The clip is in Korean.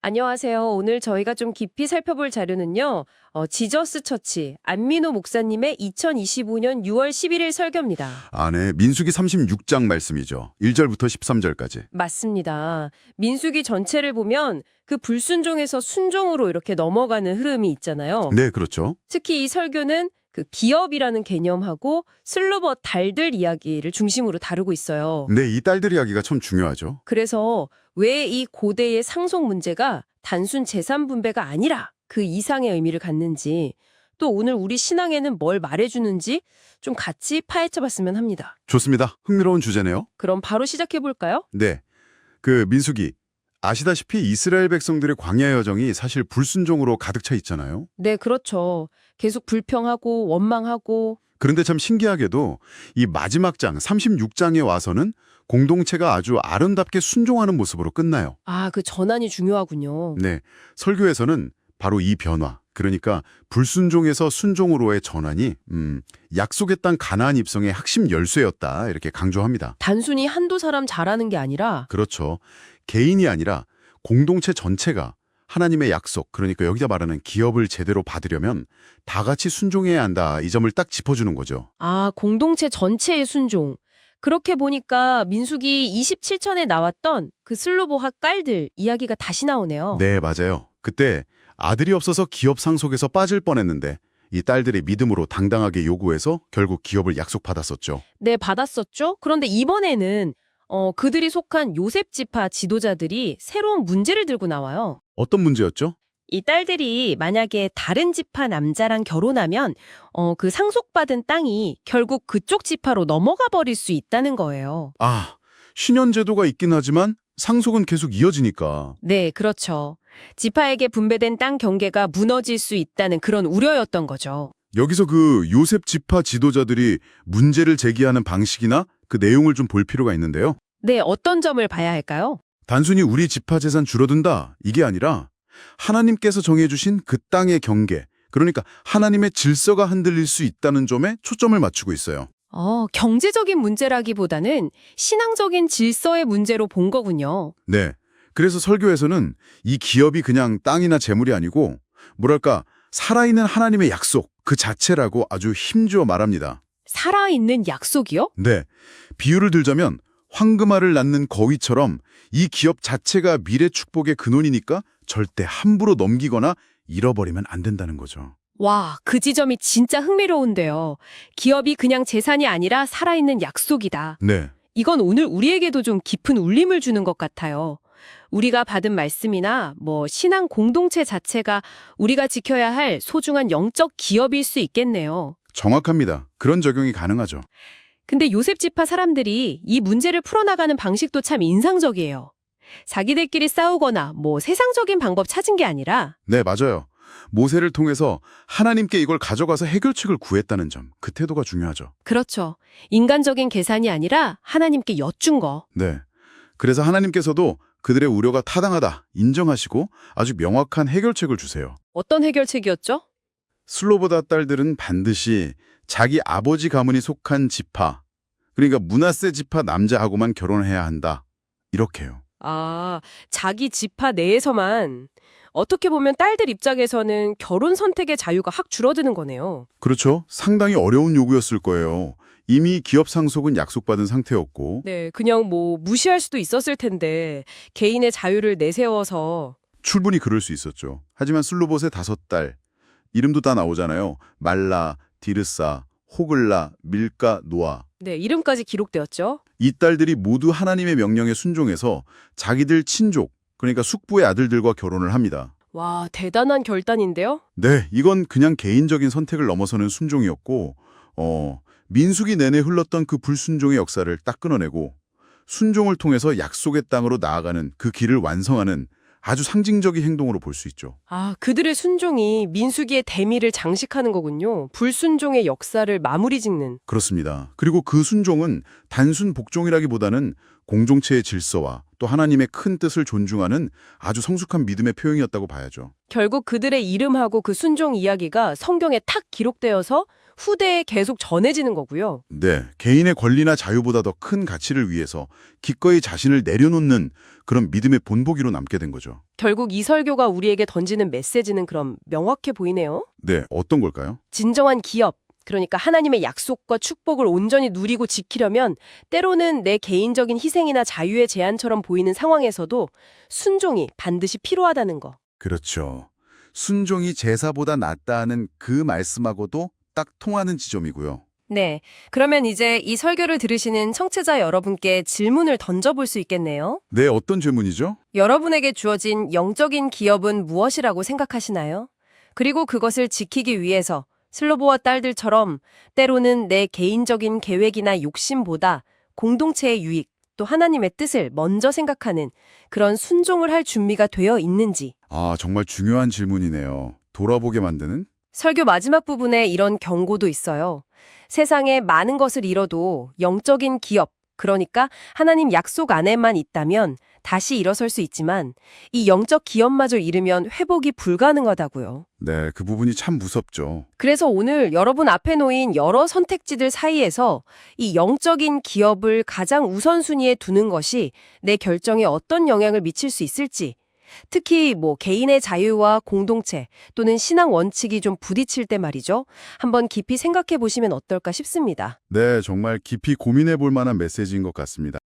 안녕하세요. 오늘 저희가 좀 깊이 살펴볼 자료는요. 지저스 처치 안민호 목사님의 2025년 6월 11일 설교입니다. 네. 민수기 36장 말씀이죠. 1절부터 13절까지. 맞습니다. 민수기 전체를 보면 그 불순종에서 순종으로 이렇게 넘어가는 흐름이 있잖아요. 네, 그렇죠. 특히 이 설교는 그 기업이라는 개념하고 슬로버 달들 이야기를 중심으로 다루고 있어요. 네, 이 딸들 이야기가 참 중요하죠. 그래서 왜 이 고대의 상속 문제가 단순 재산 분배가 아니라 그 이상의 의미를 갖는지, 또 오늘 우리 신앙에는 뭘 말해주는지 좀 같이 파헤쳐봤으면 합니다. 좋습니다. 흥미로운 주제네요. 그럼 바로 시작해볼까요? 네, 그 민수기. 아시다시피 이스라엘 백성들의 광야 여정이 사실 불순종으로 가득 차 있잖아요. 네, 그렇죠. 계속 불평하고 원망하고. 그런데 참 신기하게도 이 마지막 장 36장에 와서는 공동체가 아주 아름답게 순종하는 모습으로 끝나요. 그 전환이 중요하군요. 네, 설교에서는 바로 이 변화, 그러니까 불순종에서 순종으로의 전환이 약속의 땅 가나안 입성의 핵심 열쇠였다 이렇게 강조합니다. 단순히 한두 사람 잘하는 게 아니라. 그렇죠. 개인이 아니라 공동체 전체가 하나님의 약속, 그러니까 여기다 말하는 기업을 제대로 받으려면 다 같이 순종해야 한다. 이 점을 딱 짚어주는 거죠. 공동체 전체의 순종. 그렇게 보니까 민수기 27천에 나왔던 그 슬로보하 깔들 이야기가 다시 나오네요. 네, 맞아요. 그때 아들이 없어서 기업 상속에서 빠질 뻔했는데 이 딸들의 믿음으로 당당하게 요구해서 결국 기업을 약속받았었죠. 네, 받았었죠. 그런데 이번에는 그들이 속한 요셉 지파 지도자들이 새로운 문제를 들고 나와요. 어떤 문제였죠? 이 딸들이 만약에 다른 지파 남자랑 결혼하면 그 상속받은 땅이 결국 그쪽 지파로 넘어가 버릴 수 있다는 거예요. 신현제도가 있긴 하지만 상속은 계속 이어지니까. 네, 그렇죠. 지파에게 분배된 땅 경계가 무너질 수 있다는 그런 우려였던 거죠. 여기서 그 요셉 지파 지도자들이 문제를 제기하는 방식이나 그 내용을 좀 볼 필요가 있는데요. 네, 어떤 점을 봐야 할까요? 단순히 우리 지파 재산 줄어든다 이게 아니라 하나님께서 정해주신 그 땅의 경계, 그러니까 하나님의 질서가 흔들릴 수 있다는 점에 초점을 맞추고 있어요. 경제적인 문제라기보다는 신앙적인 질서의 문제로 본 거군요. 네. 그래서 설교에서는 이 기업이 그냥 땅이나 재물이 아니고 뭐랄까 살아있는 하나님의 약속 그 자체라고 아주 힘주어 말합니다. 살아있는 약속이요? 네. 비유를 들자면 황금알을 낳는 거위처럼 이 기업 자체가 미래 축복의 근원이니까 절대 함부로 넘기거나 잃어버리면 안 된다는 거죠. 와, 그 지점이 진짜 흥미로운데요. 기업이 그냥 재산이 아니라 살아있는 약속이다. 네. 이건 오늘 우리에게도 좀 깊은 울림을 주는 것 같아요. 우리가 받은 말씀이나 신앙 공동체 자체가 우리가 지켜야 할 소중한 영적 기업일 수 있겠네요. 정확합니다. 그런 적용이 가능하죠. 근데 요셉 지파 사람들이 이 문제를 풀어나가는 방식도 참 인상적이에요. 자기들끼리 싸우거나 세상적인 방법 찾은 게 아니라. 네, 맞아요. 모세를 통해서 하나님께 이걸 가져가서 해결책을 구했다는 점, 그 태도가 중요하죠. 그렇죠. 인간적인 계산이 아니라 하나님께 여쭌 거. 네. 그래서 하나님께서도 그들의 우려가 타당하다 인정하시고 아주 명확한 해결책을 주세요. 어떤 해결책이었죠? 슬로보다 딸들은 반드시 자기 아버지 가문이 속한 지파, 그러니까 므낫세 지파 남자하고만 결혼해야 한다. 이렇게요. 자기 지파 내에서만. 어떻게 보면 딸들 입장에서는 결혼 선택의 자유가 확 줄어드는 거네요. 그렇죠. 상당히 어려운 요구였을 거예요. 이미 기업 상속은 약속받은 상태였고 네, 그냥 무시할 수도 있었을 텐데 개인의 자유를 내세워서. 충분히 그럴 수 있었죠. 하지만 슬로봇의 5딸, 이름도 다 나오잖아요. 말라, 디르사, 호글라, 밀가, 노아. 네, 이름까지 기록되었죠. 이 딸들이 모두 하나님의 명령에 순종해서 자기들 친족, 그러니까 숙부의 아들들과 결혼을 합니다. 와, 대단한 결단인데요? 네, 이건 그냥 개인적인 선택을 넘어서는 순종이었고 민수기 내내 흘렀던 그 불순종의 역사를 딱 끊어내고 순종을 통해서 약속의 땅으로 나아가는 그 길을 완성하는 아주 상징적인 행동으로 볼 수 있죠. 그들의 순종이 민수기의 대미를 장식하는 거군요. 불순종의 역사를 마무리 짓는. 그렇습니다. 그리고 그 순종은 단순 복종이라기보다는 공동체의 질서와 또 하나님의 큰 뜻을 존중하는 아주 성숙한 믿음의 표현이었다고 봐야죠. 결국 그들의 이름하고 그 순종 이야기가 성경에 탁 기록되어서 후대에 계속 전해지는 거고요. 네, 개인의 권리나 자유보다 더 큰 가치를 위해서 기꺼이 자신을 내려놓는 그런 믿음의 본보기로 남게 된 거죠. 결국 이 설교가 우리에게 던지는 메시지는 그럼 명확해 보이네요. 네, 어떤 걸까요? 진정한 기업, 그러니까 하나님의 약속과 축복을 온전히 누리고 지키려면 때로는 내 개인적인 희생이나 자유의 제한처럼 보이는 상황에서도 순종이 반드시 필요하다는 거. 그렇죠. 순종이 제사보다 낫다는 그 말씀하고도 딱 통하는 지점이고요. 네, 그러면 이제 이 설교를 들으시는 청취자 여러분께 질문을 던져볼 수 있겠네요. 네, 어떤 질문이죠? 여러분에게 주어진 영적인 기업은 무엇이라고 생각하시나요? 그리고 그것을 지키기 위해서 슬로보와 딸들처럼 때로는 내 개인적인 계획이나 욕심보다 공동체의 유익, 또 하나님의 뜻을 먼저 생각하는 그런 순종을 할 준비가 되어 있는지. 아, 정말 중요한 질문이네요. 돌아보게 만드는? 설교 마지막 부분에 이런 경고도 있어요. 세상에 많은 것을 잃어도 영적인 기업, 그러니까 하나님 약속 안에만 있다면 다시 일어설 수 있지만 이 영적 기업마저 잃으면 회복이 불가능하다고요. 네, 그 부분이 참 무섭죠. 그래서 오늘 여러분 앞에 놓인 여러 선택지들 사이에서 이 영적인 기업을 가장 우선순위에 두는 것이 내 결정에 어떤 영향을 미칠 수 있을지, 특히 개인의 자유와 공동체 또는 신앙 원칙이 좀 부딪힐 때 말이죠. 한번 깊이 생각해 보시면 어떨까 싶습니다. 네, 정말 깊이 고민해 볼 만한 메시지인 것 같습니다.